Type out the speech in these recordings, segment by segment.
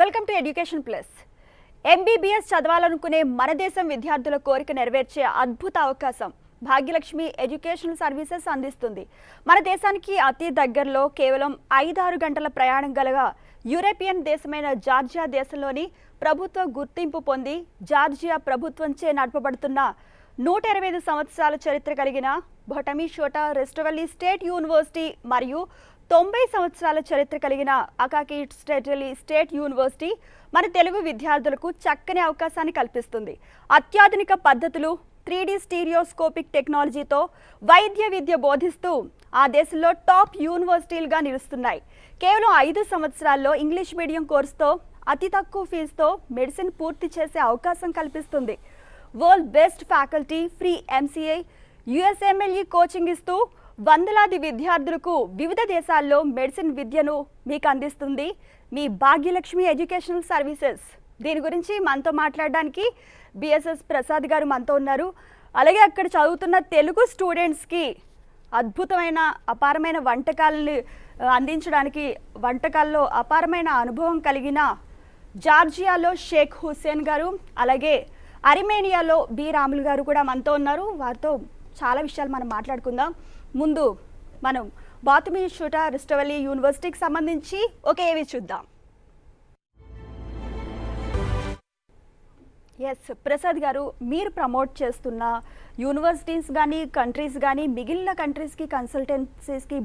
Welcome to education plus. MBBS చదవాలనుకునే మన దేశం విద్యార్థుల కోరిక నెరవేర్చే అద్భుత అవకాశం భాగ్యలక్ష్మి ఎడ్యుకేషనల్ సర్వీసెస్ అందిస్తుంది. మన దేశానికి అతి దగ్గరలో కేవలం 5-6 గంటల ప్రయాణం గలగా యూరోపియన్ దేశమైన జార్జియా దేశంలోని ప్రభుత్వ గుర్తింపు పొంది జార్జియా ప్రభుత్వంచే నడపబడుతున్న 125 సంవత్సరాల చరిత్ర కలిగిన బొటమీ షోటా రెస్టవెల్లీ స్టేట్ యూనివర్సిటీ మరియు 90 సంవత్సరాల చరిత్ర కలిగిన అకాకి స్టేటలీ స్టేట్ యూనివర్సిటీ మన తెలుగు విద్యార్థులకు చక్కని అవకాశాన్ని కల్పిస్తుంది. అత్యాధునిక పద్ధతులు 3D స్టీరియోస్కోపిక్ టెక్నాలజీతో వైద్య విద్య బోధిస్తూ ఆ దేశంలో టాప్ యూనివర్సిటీలుగా నిలుస్తున్నాయి. కేవలం 5 సంవత్సరాల్లో ఇంగ్లీష్ మీడియం కోర్సుతో అతి తక్కువ ఫీజుతో మెడిసిన్ పూర్తి చేసే అవకాశం కల్పిస్తుంది. World best faculty, free MCA, USMLE coaching ఇస్తూ వందలాది విద్యార్థులకు వివిధ దేశాల్లో మెడిసిన్ విద్యను మీకు అందిస్తుంది మీ భాగ్యలక్ష్మి ఎడ్యుకేషనల్ సర్వీసెస్. దీని గురించి మనతో మాట్లాడడానికి BSS ప్రసాద్ గారు మనతో ఉన్నారు. అలాగే అక్కడ చదువుతున్న తెలుగు స్టూడెంట్స్కి అద్భుతమైన అపారమైన వంటకాలని అందించడానికి వంటకాల్లో అపారమైన అనుభవం కలిగిన జార్జియాలో షేక్ హుస్సేన్ గారు, అలాగే అర్మేనియాలో బి రాములు గారు కూడా మనతో ఉన్నారు. వారితో చాలా విషయాలు మనం మాట్లాడుకుందాం. ముందు మనం బొటమీ షోటా రెస్టవెల్లీ యూనివర్సిటీకి సంబంధించి ఏవి చూద్దాం. ఎస్ ప్రసాద్ గారు, మీరు ప్రమోట్ చేస్తున్న యూనివర్సిటీస్ కానీ కంట్రీస్ కానీ మిగిలిన కంట్రీస్కి కన్సల్టెన్సీస్కి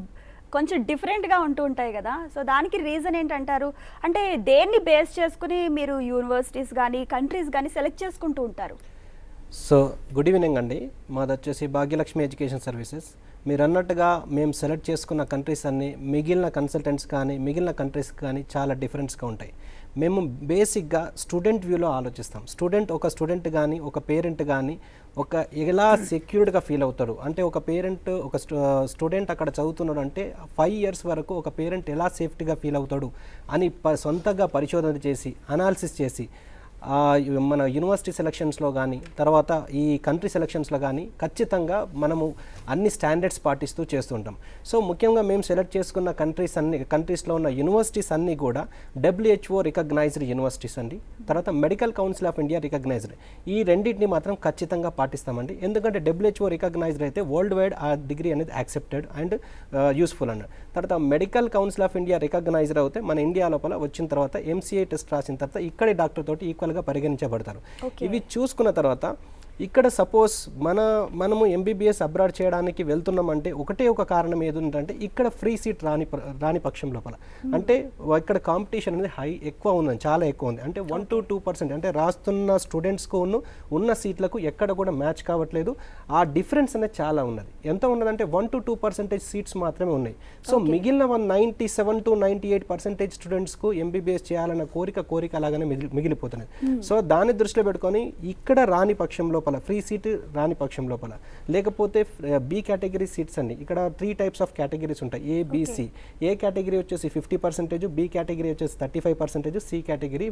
కొంచెం డిఫరెంట్గా ఉంటూ ఉంటాయి కదా, సో దానికి రీజన్ ఏంటంటారు? అంటే దేన్ని బేస్ చేసుకుని మీరు యూనివర్సిటీస్ కానీ కంట్రీస్ కానీ సెలెక్ట్ చేసుకుంటూ ఉంటారు? సో గుడ్ ఈవినింగ్ అండి. మాది వచ్చేసి భాగ్యలక్ష్మి ఎడ్యుకేషన్ సర్వీసెస్. మీరు అన్నట్టుగా మేము సెలెక్ట్ చేసుకున్న కంట్రీస్ అన్నీ మిగిలిన కన్సల్టెంట్స్ కానీ మిగిలిన కంట్రీస్ కానీ చాలా డిఫరెన్స్గా ఉంటాయి. మేము బేసిక్గా స్టూడెంట్ వ్యూలో ఆలోచిస్తాం. ఒక స్టూడెంట్ కానీ ఒక పేరెంట్ కానీ ఎలా సెక్యూర్డ్గా ఫీల్ అవుతాడు అంటే, ఒక పేరెంట్ ఒక స్టూడెంట్ అక్కడ చదువుతున్నాడు అంటే 5 years వరకు ఒక పేరెంట్ ఎలా సేఫ్టీగా ఫీల్ అవుతాడు అని సొంతంగా పరిశోధన చేసి అనాలిసిస్ చేసి మన యూనివర్సిటీ సెలక్షన్స్లో కానీ తర్వాత ఈ కంట్రీ సెలక్షన్స్లో కానీ ఖచ్చితంగా మనము అన్ని స్టాండర్డ్స్ పాటిస్తూ చేస్తుంటాం. సో ముఖ్యంగా మేము సెలెక్ట్ చేసుకున్న కంట్రీస్లో ఉన్న యూనివర్సిటీస్ అన్నీ కూడా WHO రికగ్నైజ్డ్ యూనివర్సిటీస్ అండి. తర్వాత medical council of India recognized. ఈ రెండింటిని మాత్రం ఖచ్చితంగా పాటిస్తామండి. ఎందుకంటే WHO రికగ్నైజ్డ్ అయితే వరల్డ్ వైడ్ ఆ డిగ్రీ అనేది యాక్సెప్టెడ్ అండ్ యూస్ఫుల్ అన్నాడు. తర్వాత medical council of India recognized అయితే మన ఇండియా లోపల వచ్చిన తర్వాత MCA టెస్ట్ రాసిన తర్వాత ఇక్కడి డాక్టర్ తోటి ఈక్వల్ గా పరిగణించబడతారు. ఇవి చూసుకున్న తర్వాత ఇక్కడ సపోజ్ మనము MBBS అబ్రాడ్ చేయడానికి వెళ్తున్నామంటే ఒక కారణం ఏదంటే ఇక్కడ ఫ్రీ సీట్ రాని పక్షం లోపల అంటే ఇక్కడ కాంపిటీషన్ అనేది ఎక్కువ ఉందని, చాలా ఎక్కువ ఉంది. అంటే 1 to 2% అంటే రాస్తున్న స్టూడెంట్స్కు ఉన్న సీట్లకు ఎక్కడ కూడా మ్యాచ్ కావట్లేదు. ఆ డిఫరెన్స్ అనేది చాలా ఉన్నది. ఎంత ఉన్నదంటే 1 to 2% సీట్స్ మాత్రమే ఉన్నాయి. సో మిగిలిన 97 to 98% స్టూడెంట్స్కు MBBS చేయాలన్న కోరిక అలాగనే మిగిలిపోతున్నది. సో దాన్ని దృష్టిలో పెట్టుకొని ఇక్కడ రాని పక్షం లోపల ఫ్రీ సీట్ రాని పక్షం లోపల లేకపోతే B కేటగిరీ సీట్స్ అండి. ఇక్కడ 3 types ఆఫ్ కేటగిరీస్ ఉంటాయి, ABC. ఏ కేటగిరీ వచ్చేసి 50%, B కేటగిరీ వచ్చేసి 35%, C కేటగిరీ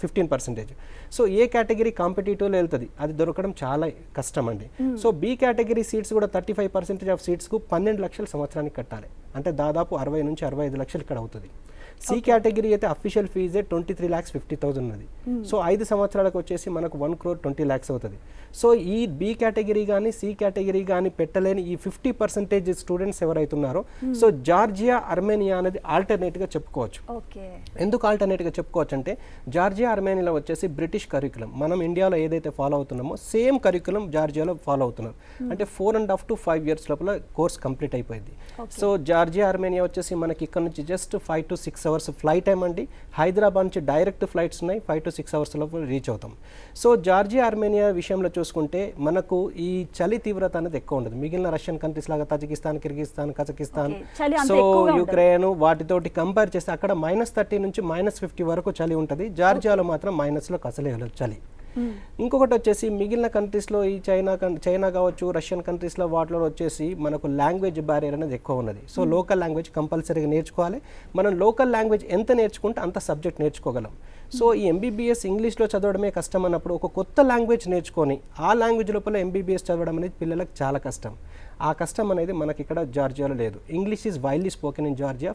15%. సో ఏ కేటగిరీ కాంపిటేటివ్లో వెళ్తుంది, అది దొరకడం చాలా కష్టం అండి. సో B కేటగిరీ సీట్స్ కూడా 35% ఆఫ్ సీట్స్కు 12 లక్షలు సంవత్సరానికి కట్టాలి. అంటే దాదాపు 60 నుంచి 65 లక్షలు ఇక్కడ అవుతుంది. C కేటగిరీ అయితే అఫీషియల్ ఫీజే 23,50,000 ఉన్నది. సో 5 సంవత్సరాలకు వచ్చేసి మనకు 1,20,00,000 అవుతుంది. సో ఈ B కేటగిరీ కానీ C కేటగిరీ కానీ పెట్టలేని ఈ 50% స్టూడెంట్స్ ఎవరైతున్నారో సో జార్జియా అర్మేనియా అనేది ఆల్టర్నేట్గా చెప్పుకోవచ్చు. ఎందుకు ఆల్టర్నేట్గా చెప్పుకోవచ్చు అంటే జార్జియా అర్మేనియాలో వచ్చేసి బ్రిటిష్ కరికులం, మనం ఇండియాలో ఏదైతే ఫాలో అవుతున్నామో సేమ్ కరికులం జార్జియాలో ఫాలో అవుతున్నారు. అంటే 4.5 to 5 years లోపల కోర్స్ కంప్లీట్ అయిపోయింది. సో జార్జియా అర్మేనియా వచ్చేసి మనకి ఇక్కడ నుంచి just 5 to 6 hours flight time అండి. హైదరాబాద్ నుంచి డైరెక్ట్ ఫ్లైట్స్ ఉన్నాయి, 5 to 6 hours లోపల రీచ్ అవుతాం. సో జార్జియా అర్మేనియా విషయంలో చూసుకుంటే మనకు ఈ చలి తీవ్రత అనేది ఎక్కువ ఉండదు. మిగిలిన రష్యన్ కంట్రీస్ లాగా Tajikistan, Kyrgyzstan, Kazakhstan, so Ukraine వాటితోటి కంపేర్ చేస్తే అక్కడ -30 నుంచి -50 వరకు చలి ఉంటుంది. జార్జియాలో మాత్రం మైనస్లోకి అసలే చలి. ఇంకొకటి వచ్చేసి మిగిలిన కంట్రీస్లో ఈ చైనా కావచ్చు, రష్యన్ కంట్రీస్లో వాటిలో వచ్చేసి మనకు లాంగ్వేజ్ బ్యారియర్ అనేది ఎక్కువ ఉన్నది. సో లోకల్ లాంగ్వేజ్ కంపల్సరీగా నేర్చుకోవాలి. మనం లోకల్ లాంగ్వేజ్ ఎంత నేర్చుకుంటే అంత సబ్జెక్ట్ నేర్చుకోగలం. సో ఈ MBBS ఇంగ్లీష్లో చదవడమే కష్టం అన్నప్పుడు ఒక కొత్త లాంగ్వేజ్ నేర్చుకొని ఆ లాంగ్వేజ్ లోపల MBBS చదవడం అనేది పిల్లలకు చాలా కష్టం. ఆ కష్టం అనేది మనకి ఇక్కడ జార్జియాలో లేదు. English is widely spoken in Georgia.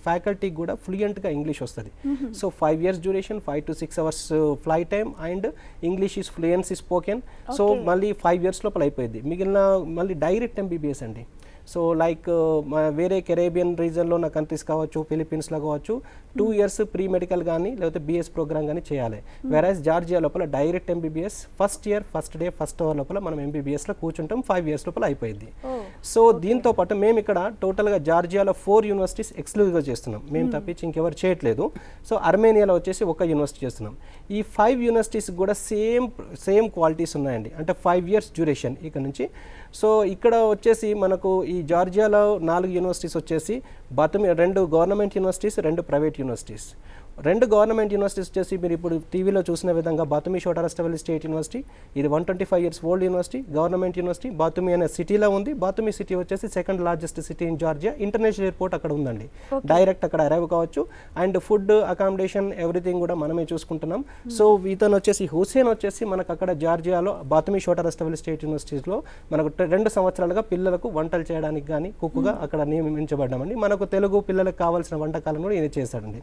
Faculty కూడా ఫ్లూయెంట్గా ఇంగ్లీష్ వస్తుంది. So 5 years duration, 5 to 6 hours flight time and English is fluency spoken. So మళ్ళీ 5 years లోపల అయిపోయింది. మిగిలిన మళ్ళీ డైరెక్ట్ ఎంబీబీఎస్ అండి. సో లైక్ వేరే కెరేబియన్ రీజన్లో ఉన్న కంట్రీస్ కావచ్చు, ఫిలిప్పీన్స్లో కావచ్చు 2 years ప్రీ మెడికల్ కానీ లేకపోతే బీఎస్ ప్రోగ్రామ్ కానీ చేయాలి. వెరాజ్ జార్జియా లోపల direct MBBS first year first day first hour లోపల మనం ఎంబీబీఎస్లో కూర్చుంటాం. 5 years లోపల అయిపోయింది. సో దీంతో పాటు మేము ఇక్కడ టోటల్గా జార్జియాలో 4 universities ఎక్స్క్లూజివ్గా చేస్తున్నాం. మేము తప్పించి ఇంకెవరు చేయట్లేదు. సో అర్మేనియాలో వచ్చేసి ఒక యూనివర్సిటీ చేస్తున్నాం. ఈ 5 universities కూడా సేమ్ క్వాలిటీస్ ఉన్నాయండి. అంటే 5 years డ్యూరేషన్ ఇక్కడ నుంచి. సో ఇక్కడ వచ్చేసి మనకు ఈ జార్జియాలో 4 universities వచ్చేసి బాతుమి 2 government universities, 2 private universities. 2 government universities వచ్చేసి మీరు ఇప్పుడు టీవీలో చూసిన విధంగా బాతుమి షోటారస్టవెల్లి స్టేట్ యూనివర్సిటీ, ఇది 125 years old university, government university. Batumi అనే సిటీలో ఉంది. బాతుమి సిటీ వచ్చేసి 2nd largest city in Georgia. International airport అక్కడ ఉందండి. డైరెక్ట్ అక్కడ అరైవ్ కావచ్చు. అండ్ ఫుడ్, అకామిడేషన్, ఎవ్రీథింగ్ కూడా మనమే చూసుకుంటున్నాం. సో ఇతను వచ్చేసి హుసేన్ వచ్చేసి మనకు అక్కడ జార్జియాలో బాతుమి షోటారస్టవెల్లి స్టేట్ యూనివర్సిటీలో మనకు 2 సంవత్సరాలుగా పిల్లలకు వంటలు చేయడానికి కానీ కుక్కుగా అక్కడ నియమించబడ్డామండి. మనకు తెలుగు పిల్లలకు కావాల్సిన వంటకాలను కూడా ఈయన చేశాడండి.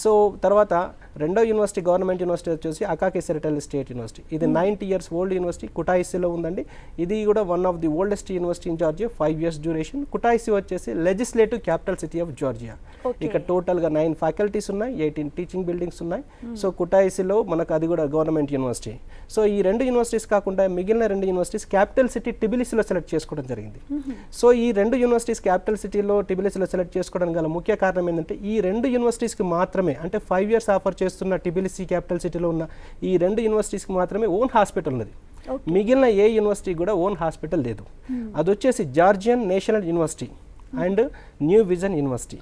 సో తర్వాత రెండో యూనివర్సిటీ గవర్నమెంట్ యూనివర్సిటీ వచ్చేసి అకాకి సెరిటల్ స్టేట్ యూనివర్సిటీ. ఇది 90 years ఓల్డ్ యూనివర్సిటీ, కుటాయిసీలో ఉందండి. ఇది కూడా one of the oldest university in Georgia, 5 years duration. Kutaisi వచ్చేసి legislative capital city of Georgia. ఇక్కడ టోటల్గా 9 ఫ్యాకల్టీస్ ఉన్నాయి, 18 టీచింగ్ బిల్డింగ్స్ ఉన్నాయి. సో కుటాయిసీలో మనకు అది కూడా గవర్నమెంట్ యూనివర్సిటీ. సో ఈ 2 universities కాకుండా మిగిలిన 2 universities క్యాపిటల్ సిటీ టిబిలిసీలో సెలెక్ట్ చేసుకోవడం జరిగింది. సో ఈ 2 universities క్యాపిటల్ సిటీలో టిబిలిసీలో సెలెక్ట్ చేసుకోవడం గల ముఖ్య కారణం ఏంటంటే ఈ 2 universitiesకి మాత్రమే, అంటే 5 years ఆఫర్ చేస్తున్న టిబిలిసీ క్యాపిటల్ సిటీలో ఉన్న ఈ 2 universitiesకి మాత్రమే ఓన్ హాస్పిటల్ ఉన్నది. మిగిలిన ఏ యూనివర్సిటీ కూడా ఓన్ హాస్పిటల్ లేదు. అది వచ్చేసి Georgian national university and new vision university.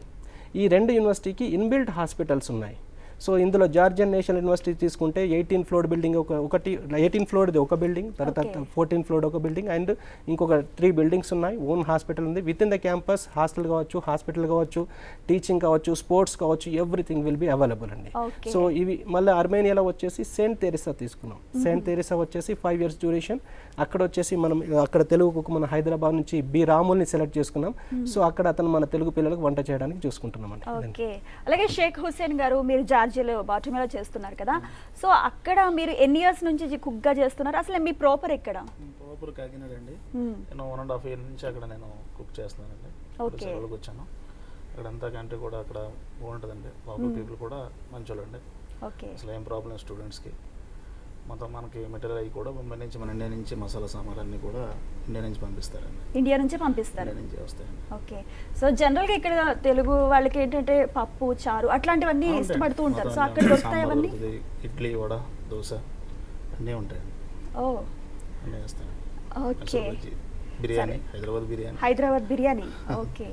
ఈ 2 యూనివర్సిటీకి ఇన్బిల్ట్ హాస్పిటల్స్ ఉన్నాయి. సో ఇందులో జార్జియన్ నేషనల్ యూనివర్సిటీ తీసుకుంటే 18 floor బిల్డింగ్ ఒకటి 18 floor ఒక బిల్డింగ్, తర్వాత 14 floor ఒక బిల్డింగ్ అండ్ ఇంకొక 3 buildings ఉన్నాయి. ఓన్ హాస్పిటల్ ఉంది. With in the campus hostel కావచ్చు, హాస్పిటల్ కావచ్చు, టీచింగ్ కావచ్చు, స్పోర్ట్స్ కావచ్చు, ఎవ్రీథింగ్ విల్ బి అవైలబుల్ అండి. సో ఇవి మళ్ళీ అర్మేనియాలో వచ్చేసి సెయింట్ తెరిసా తీసుకున్నాం. సెయింట్ తెరిసా వచ్చేసి 5 years డ్యూరేషన్. అక్కడ వచ్చేసి మనం అక్కడ తెలుగుకు మన హైదరాబాద్ నుంచి బి రాముల్ని సెలెక్ట్ చేసుకున్నాం. సో అక్కడ అతను మన తెలుగు పిల్లలకు వంట చేయడానికి చూసుకుంటున్నాం అండి. అలాగే షేక్ హుసేన్ గారు, మీరు జార్జియాలో బాటుమిలో చేస్తున్నారు కదా, సో అక్కడ మీరు ఎన్ని ఇయర్స్ నుంచి కుక్గా చేస్తున్నారు? అసలు మీ ప్రాపర్ ఎక్కడ? ప్రాపర్ కాకినాడ అండి. నేను 1.5 years నుంచి అక్కడ నేను కుక్ చేస్తున్నానండి. సెలవులకు వచ్చాను. అక్కడ అంతా కంట్రీ కూడా అక్కడ బాగుంటుందండి. లోకల్ పీపుల్ కూడా మంచోళ్ళండి. అసలు ఏం ప్రాబ్లం స్టూడెంట్స్కి. మొత్తం మనకి మెటీరియల్ అవి కూడా ముంబై నుంచి, మన ఇండియా నుంచి మసాలా సామాన్లు అన్నీ కూడా ఇండియా నుంచి పంపిస్తారండి. ఇండియా నుంచి పంపిస్తారు. ఇండియా నుంచి వస్తాయండి. ఓకే. సో జనరల్గా ఇక్కడ తెలుగు వాళ్ళకి ఏంటంటే పప్పు, చారు అట్లాంటివన్నీ ఇష్టపడుతూ ఉంటారు. సో అక్కడ దొరుకుతాయి అవన్నీ? ఇడ్లీ, వడ, దోశ అన్నీ ఉంటాయండి. అన్నీ వస్తాయండి. Okay. Biryani, Hyderabad biryani. Okay.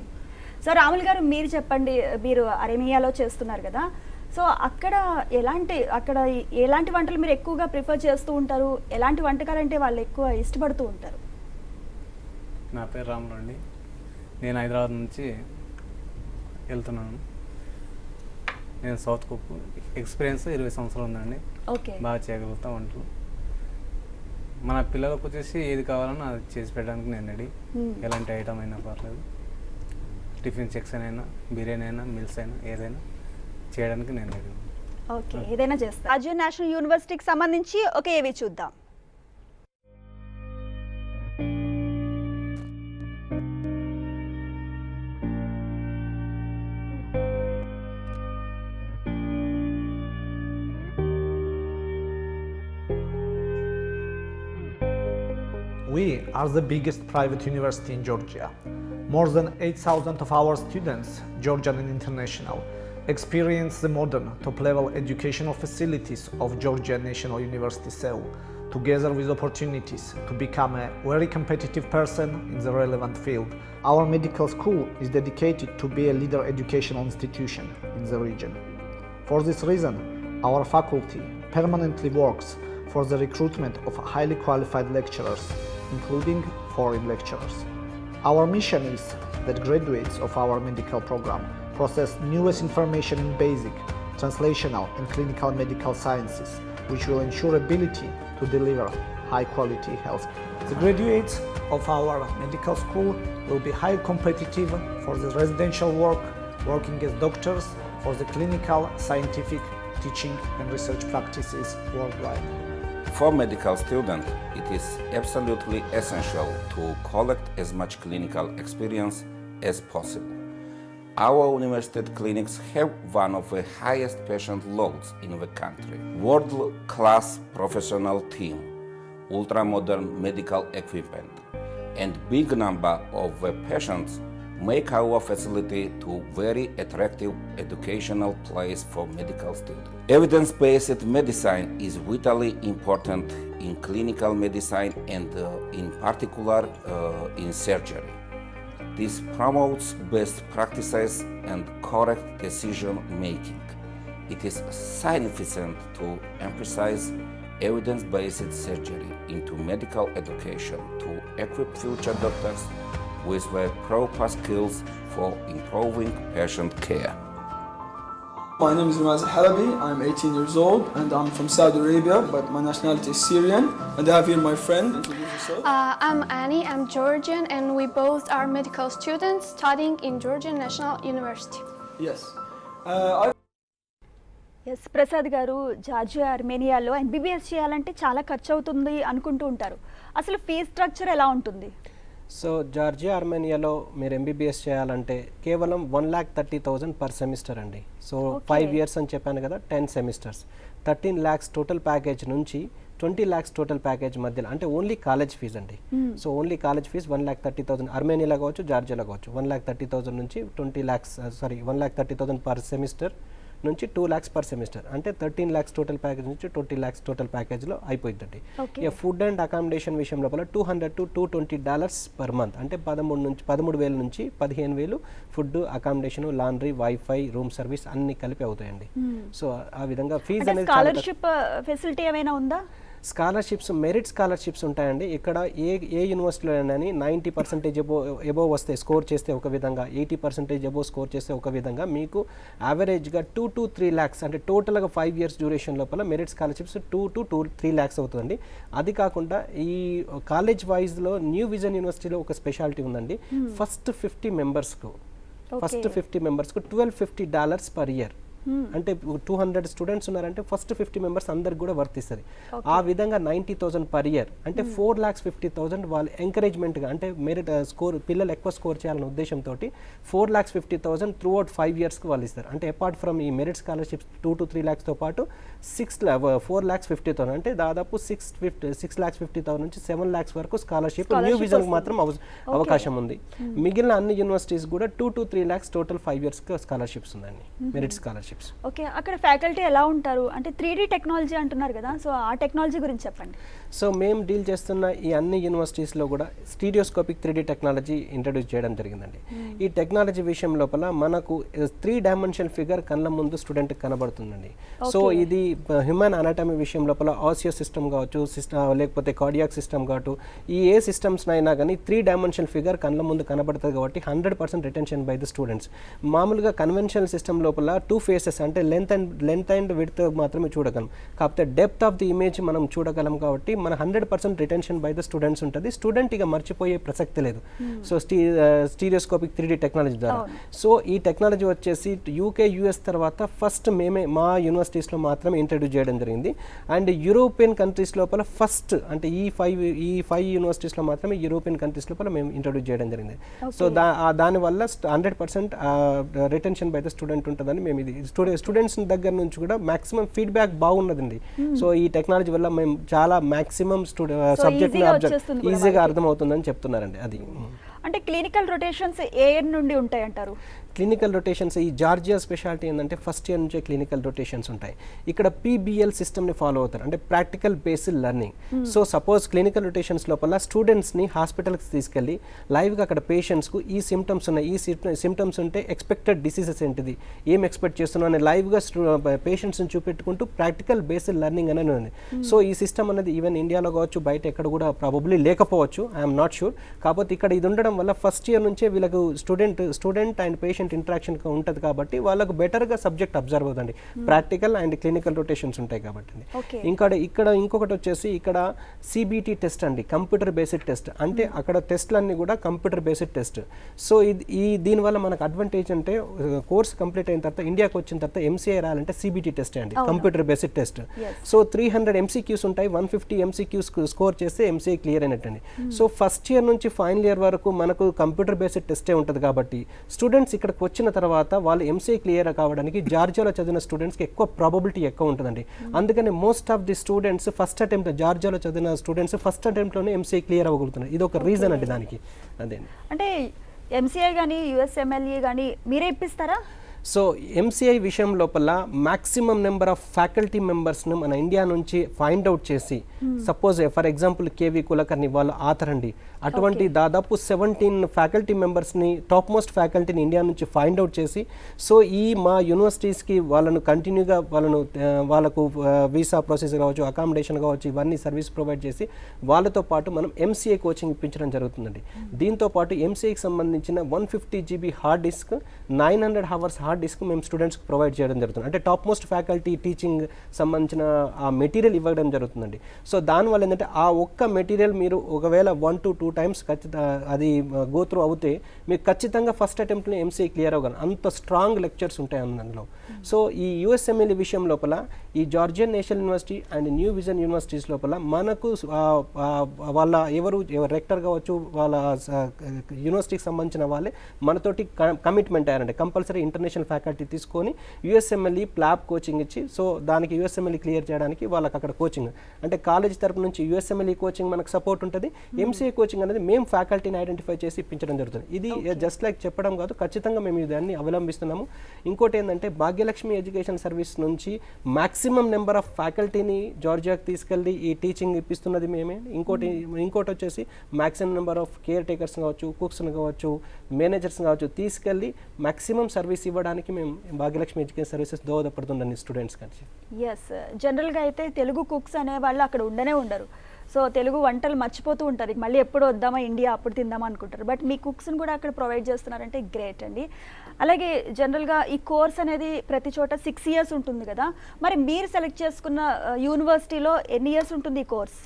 So Ramul గారు, మీరు చెప్పండి, మీరు అరేమియాలో చేస్తున్నారు కదా, సో అక్కడ ఎలాంటి వంటలు మీరు ఎక్కువగా ప్రిఫర్ చేస్తూ ఉంటారు? ఎలాంటి వంటకాలు అంటే వాళ్ళు ఎక్కువ ఇష్టపడుతూ ఉంటారు? నా పేరు రాములు అండి. నేను హైదరాబాద్ నుంచి వెళ్తున్నాను. నేను సౌత్ కుక్. ఎక్స్పీరియన్స్ 20 సంవత్సరాలు ఉందండి. ఓకే. బాగా చేయగలుగుతాం వంటలు. మన పిల్లలకు వచ్చేసి ఏది కావాలన్నా అది చేసి పెట్టడానికి నేను రెడీ. ఎలాంటి ఐటమ్ అయినా పర్లేదు. టిఫిన్ సెక్షన్ అయినా, బిర్యానీ అయినా, మిల్స్ అయినా, ఏదైనా చేయడానికి నేను రెడీ. ఓకే, ఏదైనా చేస్తా. జార్జియా నేషనల్ యూనివర్సిటీకి సంబంధించి ఒక ఏవి చూద్దాం. We are the biggest private university in Georgia. More than 8,000 of our students, Georgian and international, experience the modern top-level educational facilities of Georgia National University Seoul, together with opportunities to become a very competitive person in the relevant field. Our medical school is dedicated to be a leader educational institution in the region. For this reason, our faculty permanently works for the recruitment of highly qualified lecturers, including foreign lecturers. Our mission is that graduates of our medical program process newest information in basic, translational and clinical medical sciences, which will ensure ability to deliver high quality health. The graduates of our medical school will be highly competitive for the residential work, working as doctors for the clinical, scientific, teaching and research practices worldwide. For medical students, it is absolutely essential to collect as much clinical experience as possible. Our university clinics have one of the highest patient loads in the country. World-class professional team, ultra-modern medical equipment, and big number of the patients make our facility to very attractive educational place for medical students. Evidence-based medicine is vitally important in clinical medicine and in particular in surgery. This promotes best practices and correct decision making. It is significant to emphasize evidence-based surgery into medical education to equip future doctors with the proper skills for improving patient care. My name is Ramaz Halabi. I'm 18 years old and I'm from Saudi Arabia, but my nationality is Syrian. And I have here my friend. Introduce yourself. I'm Annie, I'm Georgian, and we both are medical students studying in Georgian National University. Yes. Yes Prasad garu, Georgia ఆర్మేనియాలో MBBS చేయాలంటే చాలా ఖర్చు అవుతుంది అనుకుంటూ ఉంటారు. అసలు fees structure ఎలా ఉంటుంది? So Georgia ఆర్మేనియాలో మీరు ఎంబీబీఎస్ చేయాలంటే కేవలం 1,30,000 పర్ సెమిస్టర్ అండి. సో 5 years అని చెప్పాను కదా, 10 సెమిస్టర్స్, 13 lakhs టోటల్ ప్యాకేజ్ నుంచి 20 lakhs టోటల్ ప్యాకేజ్ మధ్యలో, అంటే ఓన్లీ కాలేజ్ ఫీజ్ అండి. సో ఓన్లీ కాలేజ్ ఫీజ్ 1,30,000 ఆర్మేనియాలో కావచ్చు, జార్జియాలో కావచ్చు. 1,30,000 నుంచి 1,30,000 పర్ సెమిస్టర్ నుంచి 2 lakhs పర్ సెమిస్టర్, అంటే 13 lakhs టోటల్ ప్యాకేజ్ నుంచి 20 lakhs టోటల్ ప్యాకేజ్లో అయిపోయిందండి. ఇక ఫుడ్ అండ్ అకామిడేషన్ విషయం లోపల $200 to $220 పర్ మంత్, అంటే 13,000 నుంచి 15,000 food, accommodation, laundry, wifi, room service అన్ని కలిపి అవుతాయండి. సో ఆ విధంగా ఫీజు అనేది స్కాలర్షిప్ ఫెసిలిటీ ఏమైనా ఉందా? స్కాలర్షిప్స్, మెరిట్ స్కాలర్షిప్స్ ఉంటాయండి. ఇక్కడ ఏ యూనివర్సిటీలో అయినా 90% ఎబోవ్ వస్తే, స్కోర్ చేస్తే ఒక విధంగా, 80% ఎబోవ్ స్కోర్ చేస్తే ఒక విధంగా, మీకు యావరేజ్గా 2 to 3 lakhs, అంటే టోటల్గా 5 years డ్యూరేషన్ లోపల మెరిట్ స్కాలర్షిప్స్ 2 to 3 lakhs అవుతుందండి. అది కాకుండా ఈ కాలేజ్ వైజ్లో న్యూ విజన్ యూనివర్సిటీలో ఒక స్పెషాలిటీ ఉందండి. ఫస్ట్ 50 మెంబర్స్కు $1,250 పర్ ఇయర్, అంటే 200 స్టూడెంట్స్ ఉన్నారంటే ఫస్ట్ 50 members అందరికి కూడా వర్తిస్తుంది. ఆ విధంగా 90,000 పర్ ఇయర్, అంటే 4,50,000 వాళ్ళు ఎంకరేజ్మెంట్గా, అంటే మెరిట్ స్కోర్, పిల్లలు ఎక్కువ స్కోర్ చేయాలనే ఉద్దేశంతో 4,50,000 త్రూ అవుట్ 5 yearsకి వాళ్ళు ఇస్తారు. అంటే అపార్ట్ ఫ్రమ్ ఈ మెరిట్ స్కాలర్షిప్స్ 2 to 3 lakhsతో పాటు 4,50,000, అంటే దాదాపు 6,50,000 నుంచి 7 lakhs వరకు స్కాలర్షిప్ న్యూ విజన్కి మాత్రం అవకాశం ఉంది. మిగిలిన అన్ని యూనివర్సిటీస్ కూడా 2 to 3 lakhs టోటల్ 5 yearsకి స్కాలర్షిప్స్ ఉందండి, మెరిట్ స్కాలర్షిప్. ఓకే, అక్కడ ఫ్యాకల్టీ ఎలా ఉంటారు? అంటే 3D టెక్నాలజీ అంటున్నారు కదా, సో ఆ టెక్నాలజీ గురించి చెప్పండి. సో మేము డీల్ చేస్తున్న ఈ అన్ని యూనివర్సిటీస్లో కూడా స్టీరియోస్కోపిక్ 3D టెక్నాలజీ ఇంట్రడ్యూస్ చేయడం జరిగిందండి. ఈ టెక్నాలజీ విషయం లోపల మనకు 3 dimensional ఫిగర్ కళ్ళ ముందు స్టూడెంట్కి కనబడుతుందండి. సో ఇది హ్యూమన్ అనాటమీ విషయం లోపల ఆసియో సిస్టమ్ కావచ్చు, లేకపోతే కార్డియాక్ సిస్టమ్ కావచ్చు, ఈ ఏ సిస్టమ్స్ అయినా కానీ 3 dimensional ఫిగర్ కళ్ళ ముందు కనబడుతుంది కాబట్టి 100% రిటెన్షన్ బై ద స్టూడెంట్స్. మామూలుగా కన్వెన్షనల్ సిస్టమ్ లోపల 2 faces, అంటే లెంత్ అండ్ విడ్త్ మాత్రమే చూడగలం, కాకపోతే డెప్త్ ఆఫ్ ది ఇమేజ్ మనం చూడగలం కాబట్టి మన 100% రిటెన్షన్ బై ద స్టూడెంట్స్ ఉంటుంది. స్టూడెంట్ ఇక మర్చిపోయే ప్రసక్తి లేదు. సో స్టీరియోస్కోపిక్ 3D టెక్నాలజీ ద్వారా. సో ఈ టెక్నాలజీ వచ్చేసి UK, US తర్వాత ఫస్ట్ మేమే మా యూనివర్సిటీస్లో మాత్రమే ఇంట్రడ్యూస్ చేయడం జరిగింది. అండ్ యూరోపియన్ కంట్రీస్ లోపల ఫస్ట్, అంటే ఈ 5 యూనివర్సిటీస్లో మాత్రమే యూరోపియన్ కంట్రీస్ లోపల మేము ఇంట్రడ్యూస్ చేయడం జరిగింది. సో దానివల్ల 100% రిటెన్షన్ బై ద స్టూడెంట్ ఉంటుందని మేము ఇది స్టూడెంట్స్ దగ్గర నుంచి కూడా మాక్సిమం ఫీడ్బ్యాక్ బాగున్నదండి. సో ఈ టెక్నాలజీ వల్ల మేము చాలా మాక్సిమం సబ్జెక్ట్ ఈజీగా అర్థమవుతుందని చెప్తున్నారండి. అది అంటే క్లినికల్ రొటేషన్స్ ఏ నుండి ఉంటాయి అంటారు? క్లినికల్ రొటేషన్స్ ఈ జార్జియా స్పెషాలిటీ ఏంటంటే ఫస్ట్ ఇయర్ నుంచే క్లినికల్ రొటేషన్స్ ఉంటాయి. ఇక్కడ PBL సిస్టమ్ని ఫాలో అవుతారు, అంటే practical based learning. So suppose clinical rotations లోపల స్టూడెంట్స్ని హాస్పిటల్కి తీసుకెళ్ళి లైవ్గా అక్కడ పేషెంట్స్కు ఈ సిమ్టమ్స్ ఉన్నాయి, ఈ సిమ్టమ్స్ ఉంటే ఎక్స్పెక్టెడ్ డిసీజెస్ ఏంటిది, ఏం ఎక్స్పెక్ట్ చేస్తున్నాం అని లైవ్గా పేషెంట్స్ని చూపెట్టుకుంటూ ప్రాక్టికల్ బేస్డ్ లెర్నింగ్ అనేది ఉంది. సో ఈ సిస్టమ్ అనేది ఈవెన్ ఇండియాలో కావచ్చు, బయట ఎక్కడ కూడా ప్రాబబ్లీ లేకపోవచ్చు, ఐఎమ్ నాట్ షూర్. కాకపోతే ఇక్కడ ఇది ఉండడం వల్ల ఫస్ట్ ఇయర్ నుంచే వీళ్ళకు student and patient patient interaction ఉంటుంది కాబట్టి వాళ్ళకు బెటర్గా సబ్జెక్ట్ అబ్జర్వ్ అవుతుంది, ప్రాక్టికల్ అండ్ క్లినికల్ రొటేషన్స్ ఉంటాయి కాబట్టి. ఇక్కడ ఇంకొకటి వచ్చేసి ఇక్కడ సిబిటి టెస్ట్ అండి, కంప్యూటర్ బేస్డ్ టెస్ట్. అంటే అక్కడ టెస్ట్లన్నీ కూడా కంప్యూటర్ బేస్డ్ టెస్ట్. సో దీనివల్ల మనకు అడ్వాంటేజ్ అంటే కోర్స్ కంప్లీట్ అయిన తర్వాత ఇండియాకి వచ్చిన తర్వాత ఎంసీఐ రాయాలంటే సిబిటి టెస్ట్ అండి, computer based test. So 300 MCQs ఉంటాయి, 150 MCQs స్కోర్ చేస్తే ఎంసీఐ క్లియర్ అయినట్టండి. సో ఫస్ట్ ఇయర్ నుంచి ఫైనల్ ఇయర్ వరకు మనకు కంప్యూటర్ బేస్డ్ టెస్టే ఉంటుంది కాబట్టి స్టూడెంట్స్ ఇక్కడికి వచ్చిన తర్వాత వాళ్ళు ఎంసీఐ క్లియర్ కావడానికి జార్జియాలో చదివిన స్టూడెంట్స్కి ఎక్కువ ప్రాబబిలిటీ ఎక్కువ ఉంటుందండి. అందుకని most of the students first attempt, జార్జియాలో చదివిన స్టూడెంట్స్ ఫస్ట్ అటెంప్ట్లోనే ఎంసీఐ క్లియర్ అవ్వగలుగుతున్నారు. ఇది ఒక రీజన్ అండి దానికి. అదే అంటే ఎంసీఐ కానీ యుఎస్ఎంఎల్ఈ కానీ మీరే ఇప్పిస్తారా? సో ఎంసీఐ విషయం లోపల మ్యాక్సిమం నెంబర్ ఆఫ్ ఫ్యాకల్టీ మెంబర్స్ను మన ఇండియా నుంచి ఫైండ్ అవుట్ చేసి, suppose for example KV Kulkarni వాళ్ళు ఆథర్ అండి, అటువంటి దాదాపు 17 ఫ్యాకల్టీ మెంబర్స్ని, టాప్ మోస్ట్ ఫ్యాకల్టీని ఇండియా నుంచి ఫైండ్ అవుట్ చేసి, సో మా యూనివర్సిటీస్కి వాళ్ళను కంటిన్యూగా వాళ్ళకు వీసా ప్రాసెస్ కావచ్చు, అకామిడేషన్ కావచ్చు, ఇవన్నీ సర్వీస్ ప్రొవైడ్ చేసి వాళ్ళతో పాటు మనం ఎంసీఐ కోచింగ్ ఇప్పించడం జరుగుతుందండి. దీంతో పాటు ఎంసీఐకి సంబంధించిన 150 GB hard disk, 900 hours hard disk మేము స్టూడెంట్స్కి ప్రొవైడ్ చేయడం జరుగుతుంది. అంటే టాప్ మోస్ట్ ఫ్యాకల్టీ టీచింగ్ సంబంధించిన ఆ మెటీరియల్ ఇవ్వడం జరుగుతుందండి. సో దానివల్ల ఏంటంటే ఆ ఒక్క మెటీరియల్ మీరు ఒకవేళ 1 to 2 times అది గో త్రూ అవుతే మీకు ఖచ్చితంగా ఫస్ట్ అటెంప్ట్లో ఎంసీఐ క్లియర్ అవ్వగలరు. అంత స్ట్రాంగ్ లెక్చర్స్ ఉంటాయి అందులో. సో ఈ యుఎస్ఎంఎల్ఈ విషయం లోపల ఈ Georgian national university and new vision universities లోపల మనకు వాళ్ళ ఎవరు రెక్టర్ కావచ్చు, వాళ్ళ యూనివర్సిటీకి సంబంధించిన వాళ్ళే మనతోటి కమిట్మెంట్ అయ్యారండి. కంపల్సరీ ఇంటర్నేషనల్ ఫ్యాకల్టీ తీసుకొని యుఎస్ఎంఎల్ఈ ప్లాబ్ కోచింగ్ ఇచ్చి, సో దానికి యుఎస్ఎంఎల్ఈ క్లియర్ చేయడానికి వాళ్ళకి అక్కడ కోచింగ్, అంటే కాలేజ్ తరపు నుంచి యుఎస్ఎంఎల్ఈ కోచింగ్ మనకు సపోర్ట్ ఉంటుంది. ఎంసీఏ కోచింగ్ అనేది మేము ఫ్యాకల్టీని ఐడెంటిఫై చేసి ఇప్పించడం జరుగుతుంది. ఇది జస్ట్ లైక్ చెప్పడం కాదు, ఖచ్చితంగా మేము ఇదాన్ని అవలంబిస్తున్నాము. ఇంకోటి ఏంటంటే భాగ్యలక్ష్మి ఎడ్యుకేషన్ సర్వీస్ నుంచి మ్యాక్సిమం నెంబర్ ఆఫ్ ఫ్యాకల్టీని జార్జియాకి తీసుకెళ్ళి ఈ టీచింగ్ ఇప్పిస్తున్నది మేమే. ఇంకోటి వచ్చేసి maximum number of caretakers కావచ్చు, కుక్స్ని కావచ్చు, మేనేజర్స్ కావచ్చు తీసుకెళ్ళి మ్యాక్సిమం సర్వీస్ ఇవ్వడానికి మేము భాగ్యలక్ష్మి ఎడ్యుకేషన్ సర్వీసెస్ దోహదపడుతుందండి స్టూడెంట్స్ కానీ. ఎస్, జనరల్గా అయితే తెలుగు కుక్స్ అనే వాళ్ళు అక్కడ ఉండరు. సో తెలుగు వంటలు మర్చిపోతూ ఉంటారు, మళ్ళీ ఎప్పుడు వద్దామా ఇండియా అప్పుడు తిందామా అనుకుంటారు. బట్ మీ కుక్స్ని కూడా అక్కడ ప్రొవైడ్ చేస్తున్నారంటే గ్రేట్ అండి. అలాగే జనరల్గా ఈ కోర్స్ అనేది ప్రతి చోట 6 years ఉంటుంది కదా, మరి మీరు సెలెక్ట్ చేసుకున్న యూనివర్సిటీలో ఎన్ని ఇయర్స్ ఉంటుంది ఈ కోర్స్?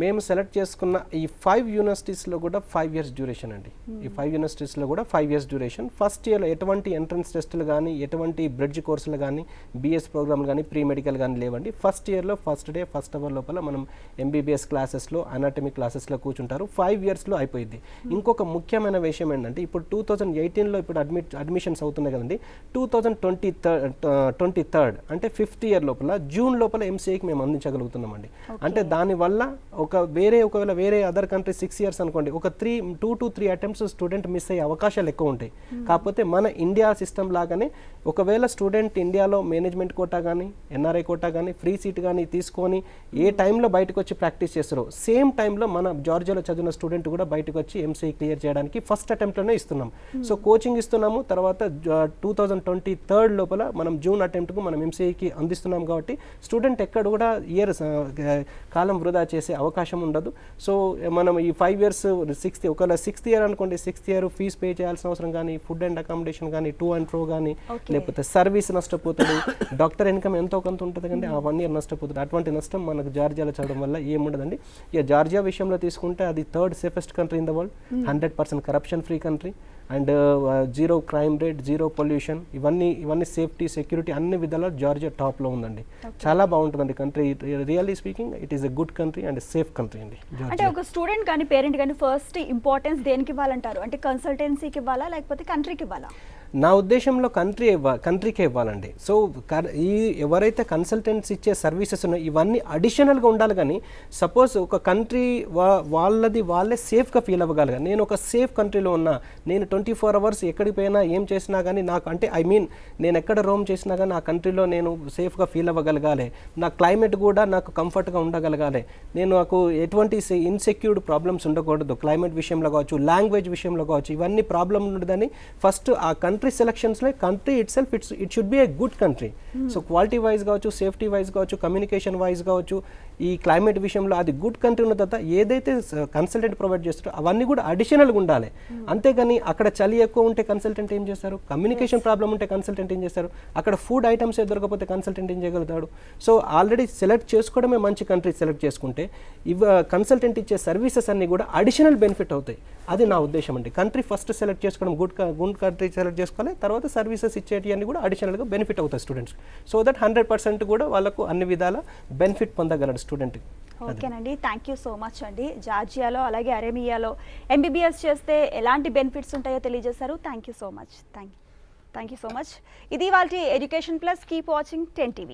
మేము సెలెక్ట్ చేసుకున్న ఈ 5 యూనివర్సిటీస్లో కూడా 5 years డ్యూరేషన్ అండి. ఈ 5 యూనివర్సిటీస్లో కూడా 5 years డ్యూరేషన్. ఫస్ట్ ఇయర్లో ఎటువంటి ఎంట్రన్స్ టెస్టులు కానీ, ఎటువంటి బ్రిడ్జ్ కోర్సులు కానీ, బీఎస్ ప్రోగ్రామ్లు కానీ, ప్రీ మెడికల్ కానీ లేవండి. ఫస్ట్ ఇయర్లో ఫస్ట్ డే ఫస్ట్ అవర్ లోపల మనం ఎంబీబీఎస్ క్లాసెస్లో, అనాటమీ క్లాసెస్లో కూర్చుంటారు. 5 yearsలో అయిపోయింది. ఇంకొక ముఖ్యమైన విషయం ఏంటంటే ఇప్పుడు 2018లో ఇప్పుడు అడ్మిషన్స్ అవుతున్నాయి కదండి. 2023 అంటే 5th year లోపల జూన్ లోపల ఎంసీఏకి మేము అందించగలుగుతున్నామండి. అంటే దానివల్ల ఒకవేళ వేరే అదర్ కంట్రీ 6 years అనుకోండి, ఒక 2 to 3 attempts స్టూడెంట్ మిస్ అయ్యే అవకాశాలు ఎక్కువ ఉంటాయి. కాకపోతే మన ఇండియా సిస్టమ్ లాగానే ఒకవేళ స్టూడెంట్ ఇండియాలో మేనేజ్మెంట్ కోటా కానీ, ఎన్ఆర్ఐ కోటా కానీ, ఫ్రీ సీట్ కానీ తీసుకొని ఏ టైంలో బయటకు వచ్చి ప్రాక్టీస్ చేస్తారో సేమ్ టైంలో మన జార్జియాలో చదివిన స్టూడెంట్ కూడా బయటకు వచ్చి ఎంసీఐ క్లియర్ చేయడానికి ఫస్ట్ అటెంప్ట్లోనే ఇస్తున్నాం. సో కోచింగ్ ఇస్తున్నాము. తర్వాత 2023 లోపల మనం జూన్ అటెంప్ట్కు మనం ఎంసీఐకి అందిస్తున్నాం. కాబట్టి స్టూడెంట్ ఎక్కడ కూడా కాలం వృధా చేసే అవకాశం ఉండదు. సో మనం ఈ 5 years ఒకవేళ 6th year అనుకోండి, 6th year ఫీజ్ పే చేయాల్సిన అవసరం కానీ, ఫుడ్ అండ్ అకామిడేషన్ కానీ, టూ అండ్ ఫ్రో కానీ, లేకపోతే సర్వీస్ నష్టపోతాడు, డాక్టర్ ఇన్కమ్ ఎంతో కొంత ఉంటుంది కండి, ఆ 1 year నష్టపోతుంది. అటువంటి నష్టం మనకు జార్జియాలో చదవడం వల్ల ఏముండదండి. ఇక జార్జియా విషయంలో తీసుకుంటే అది 3rd safest country in the world, 100% corruption free country and 0 crime rate, 0 pollution, ఇవన్నీ సేఫ్టీ, సెక్యూరిటీ అన్ని విధాలా జార్జియా టాప్లో ఉందండి. చాలా బాగుంటుందండి country. Really speaking it is a good country and safe country అండి. అంటే ఒక స్టూడెంట్ కానీ పేరెంట్ కానీ ఫస్ట్ ఇంపార్టెన్స్ దేనికి ఇవ్వాలంటారు? అంటే కన్సల్టెన్సీకి ఇవ్వాలా లేకపోతే కంట్రీకి ఇవ్వాలా? నా ఉద్దేశంలో కంట్రీకే ఇవ్వాలండి. సో ఎవరైతే కన్సల్టెంట్స్ ఇచ్చే సర్వీసెస్ ఉన్నాయో ఇవన్నీ అడిషనల్గా ఉండాలి. కానీ సపోజ్ ఒక కంట్రీ వాళ్ళే సేఫ్గా ఫీల్ అవ్వగలగా, నేను ఒక సేఫ్ కంట్రీలో ఉన్నా, నేను 24 hours ఎక్కడికి పోయినా ఏం చేసినా కానీ నాకు అంటే నేను ఎక్కడ రోమ్ చేసినా కానీ ఆ కంట్రీలో నేను సేఫ్గా ఫీల్ అవ్వగలగాలి, నా క్లైమేట్ కూడా నాకు కంఫర్ట్గా ఉండగలగాలి, నాకు ఎటువంటి ఇన్సెక్యూర్డ్ ప్రాబ్లమ్స్ ఉండకూడదు, క్లైమేట్ విషయంలో కావచ్చు, లాంగ్వేజ్ విషయంలో కావచ్చు, ఇవన్నీ ప్రాబ్లం ఉండదని ఫస్ట్ ఆ కంట్రీ సెలక్షన్స్లో country itself it should be a good country. So quality wise కావచ్చు, సేఫ్టీ వైజ్ కావచ్చు, కమ్యూనికేషన్ వైజ్ కావచ్చు, ఈ క్లైమేట్ విషయంలో అది గుడ్ కంట్రీ ఉన్న తర్వాత ఏదైతే కన్సల్టెంట్ ప్రొవైడ్ చేస్తారో అవన్నీ కూడా అడిషనల్గా ఉండాలి. అంతేగాని అక్కడ చలి ఎక్కువ ఉంటే కన్సల్టెంట్ ఏం చేస్తారు, కమ్యూనికేషన్ ప్రాబ్లం ఉంటే కన్సల్టెంట్ ఏం చేస్తారు, అక్కడ ఫుడ్ ఐటమ్స్ దొరకకపోతే కన్సల్టెంట్ ఏం చేయగలుగుతాడు. సో ఆల్రెడీ సెలెక్ట్ చేసుకోవడమే మంచి కంట్రీ సెలెక్ట్ చేసుకుంటే కన్సల్టెంట్ ఇచ్చే సర్వీసెస్ అన్నీ కూడా అడిషనల్ బెనిఫిట్ అవుతాయి. అది నా ఉద్దేశం అండి. కంట్రీ ఫస్ట్ సెలెక్ట్ చేసుకోవడం, గుడ్ కంట్రీ సెలెక్ట్ చేసుకోవాలి, తర్వాత సర్వీసెస్ ఇచ్చేటి అన్ని కూడా అడిషనల్గా బెనిఫిట్ అవుతాయి స్టూడెంట్స్. సో దట్ 100% కూడా వాళ్ళకు అన్ని విధాల బెనిఫిట్ పొందగలడు స్టూడెంట్. ఓకేనండి, థ్యాంక్ యూ సో మచ్ అండి. జార్జియాలో అలాగే అరేమియాలో ఎంబీబీఎస్ చేస్తే ఎలాంటి బెనిఫిట్స్ ఉంటాయో తెలియజేశారు. Thank you so much. Thank you so much. ఇది వాళ్ళ education plus. Keep watching 10 TV.